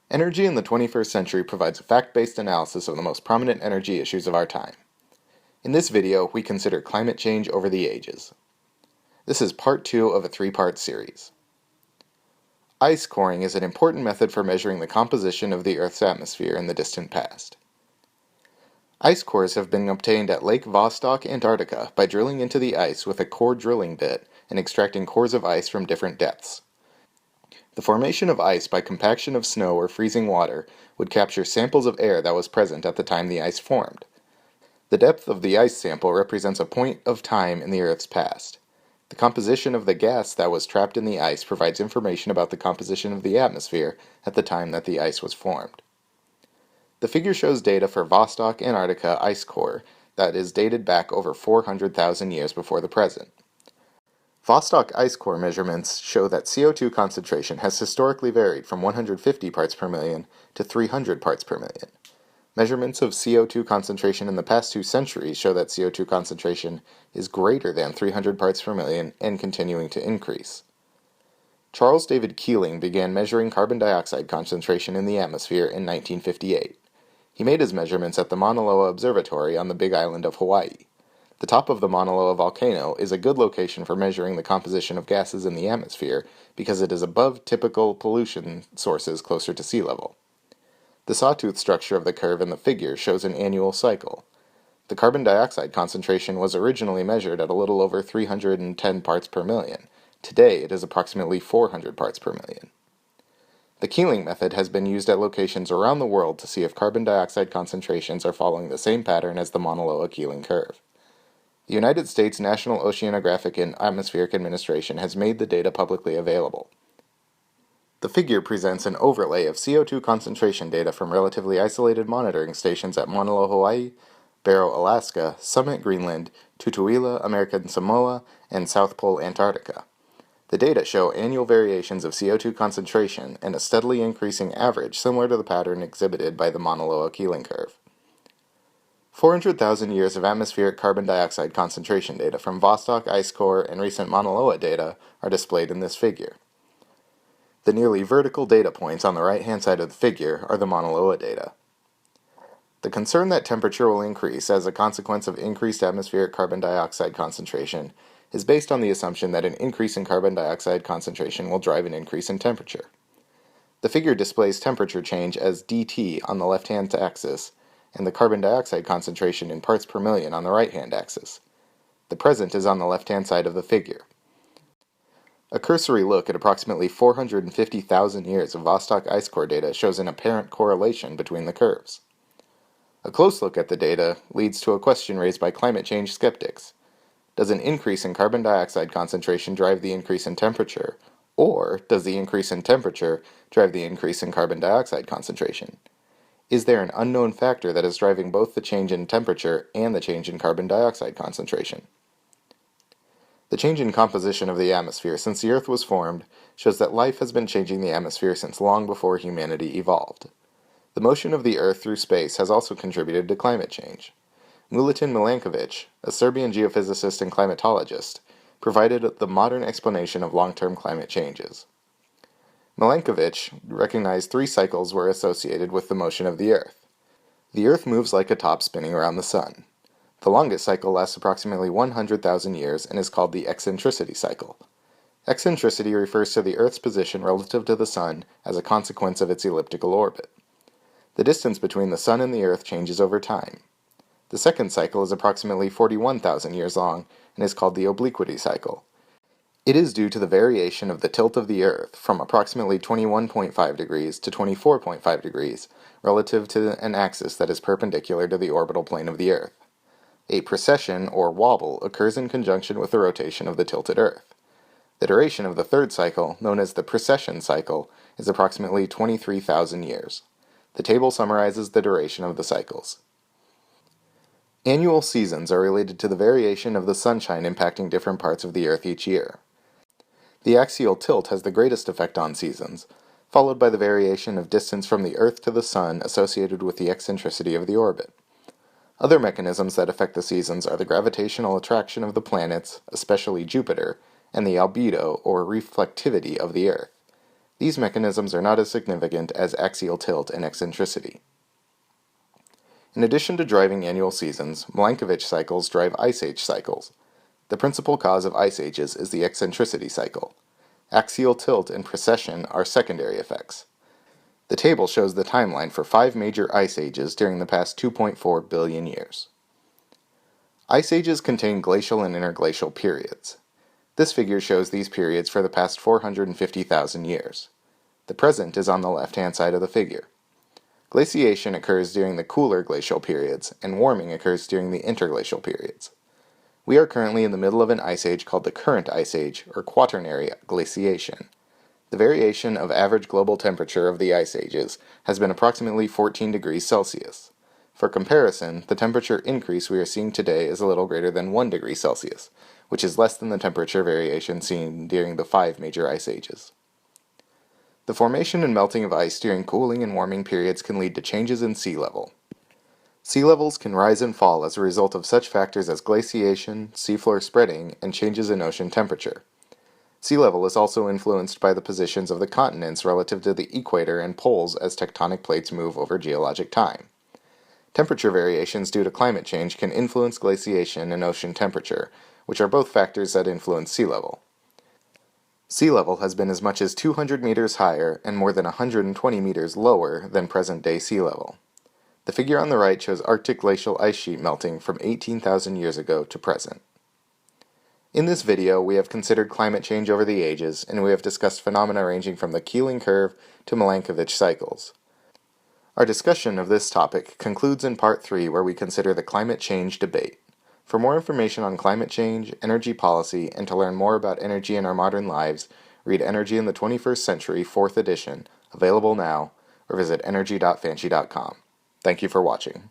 Energy in the 21st century provides a fact-based analysis of the most prominent energy issues of our time. In this video, we consider climate change over the ages. This is part 2 of a 3-part series. Ice coring is an important method for measuring the composition of the Earth's atmosphere in the distant past. Ice cores have been obtained at Lake Vostok, Antarctica by drilling into the ice with a core drilling bit and extracting cores of ice from different depths. The formation of ice by compaction of snow or freezing water would capture samples of air that was present at the time the ice formed. The depth of the ice sample represents a point of time in the Earth's past. The composition of the gas that was trapped in the ice provides information about the composition of the atmosphere at the time that the ice was formed. The figure shows data for Vostok, Antarctica ice core that is dated back over 400,000 years before the present. Vostok ice core measurements show that CO2 concentration has historically varied from 150 parts per million to 300 parts per million. Measurements of CO2 concentration in the past 2 centuries show that CO2 concentration is greater than 300 parts per million and continuing to increase. Charles David Keeling began measuring carbon dioxide concentration in the atmosphere in 1958. He made his measurements at the Mauna Loa Observatory on the Big Island of Hawaii. The top of the Mauna Loa volcano is a good location for measuring the composition of gases in the atmosphere because it is above typical pollution sources closer to sea level. The sawtooth structure of the curve in the figure shows an annual cycle. The carbon dioxide concentration was originally measured at a little over 310 parts per million. Today it is approximately 400 parts per million. The Keeling method has been used at locations around the world to see if carbon dioxide concentrations are following the same pattern as the Mauna Loa Keeling curve. The United States National Oceanographic and Atmospheric Administration has made the data publicly available. The figure presents an overlay of CO2 concentration data from relatively isolated monitoring stations at Mauna Loa, Hawaii, Barrow, Alaska, Summit, Greenland, Tutuila, American Samoa, and South Pole, Antarctica. The data show annual variations of CO2 concentration and a steadily increasing average similar to the pattern exhibited by the Mauna Loa Keeling curve. 400,000 years of atmospheric carbon dioxide concentration data from Vostok ice core and recent Mauna Loa data are displayed in this figure. The nearly vertical data points on the right-hand side of the figure are the Mauna Loa data. The concern that temperature will increase as a consequence of increased atmospheric carbon dioxide concentration is based on the assumption that an increase in carbon dioxide concentration will drive an increase in temperature. The figure displays temperature change as dT on the left-hand axis and the carbon dioxide concentration in parts per million on the right-hand axis. The present is on the left-hand side of the figure. A cursory look at approximately 450,000 years of Vostok ice core data shows an apparent correlation between the curves. A close look at the data leads to a question raised by climate change skeptics. Does an increase in carbon dioxide concentration drive the increase in temperature, or does the increase in temperature drive the increase in carbon dioxide concentration? Is there an unknown factor that is driving both the change in temperature and the change in carbon dioxide concentration? The change in composition of the atmosphere since the Earth was formed shows that life has been changing the atmosphere since long before humanity evolved. The motion of the Earth through space has also contributed to climate change. Milutin Milankovic, a Serbian geophysicist and climatologist, provided the modern explanation of long-term climate changes. Milankovic recognized 3 cycles were associated with the motion of the Earth. The Earth moves like a top spinning around the Sun. The longest cycle lasts approximately 100,000 years and is called the Eccentricity Cycle. Eccentricity refers to the Earth's position relative to the Sun as a consequence of its elliptical orbit. The distance between the Sun and the Earth changes over time. The second cycle is approximately 41,000 years long and is called the Obliquity Cycle. It is due to the variation of the tilt of the Earth from approximately 21.5 degrees to 24.5 degrees relative to an axis that is perpendicular to the orbital plane of the Earth. A precession or wobble occurs in conjunction with the rotation of the tilted Earth. The duration of the third cycle, known as the precession cycle, is approximately 23,000 years. The table summarizes the duration of the cycles. Annual seasons are related to the variation of the sunshine impacting different parts of the Earth each year. The axial tilt has the greatest effect on seasons, followed by the variation of distance from the Earth to the Sun associated with the eccentricity of the orbit. Other mechanisms that affect the seasons are the gravitational attraction of the planets, especially Jupiter, and the albedo or reflectivity of the Earth. These mechanisms are not as significant as axial tilt and eccentricity. In addition to driving annual seasons, Milankovitch cycles drive ice age cycles. The principal cause of ice ages is the eccentricity cycle. Axial tilt and precession are secondary effects. The table shows the timeline for 5 major ice ages during the past 2.4 billion years. Ice ages contain glacial and interglacial periods. This figure shows these periods for the past 450,000 years. The present is on the left-hand side of the figure. Glaciation occurs during the cooler glacial periods, and warming occurs during the interglacial periods. We are currently in the middle of an ice age called the current ice age, or quaternary glaciation. The variation of average global temperature of the ice ages has been approximately 14 degrees Celsius. For comparison, the temperature increase we are seeing today is a little greater than 1 degree Celsius, which is less than the temperature variation seen during the 5 major ice ages. The formation and melting of ice during cooling and warming periods can lead to changes in sea level. Sea levels can rise and fall as a result of such factors as glaciation, seafloor spreading, and changes in ocean temperature. Sea level is also influenced by the positions of the continents relative to the equator and poles as tectonic plates move over geologic time. Temperature variations due to climate change can influence glaciation and ocean temperature, which are both factors that influence sea level. Sea level has been as much as 200 meters higher and more than 120 meters lower than present-day sea level. The figure on the right shows Arctic glacial ice sheet melting from 18,000 years ago to present. In this video, we have considered climate change over the ages, and we have discussed phenomena ranging from the Keeling curve to Milankovitch cycles. Our discussion of this topic concludes in Part 3, where we consider the climate change debate. For more information on climate change, energy policy, and to learn more about energy in our modern lives, read Energy in the 21st Century, 4th edition, available now, or visit energy.fanchi.com. Thank you for watching.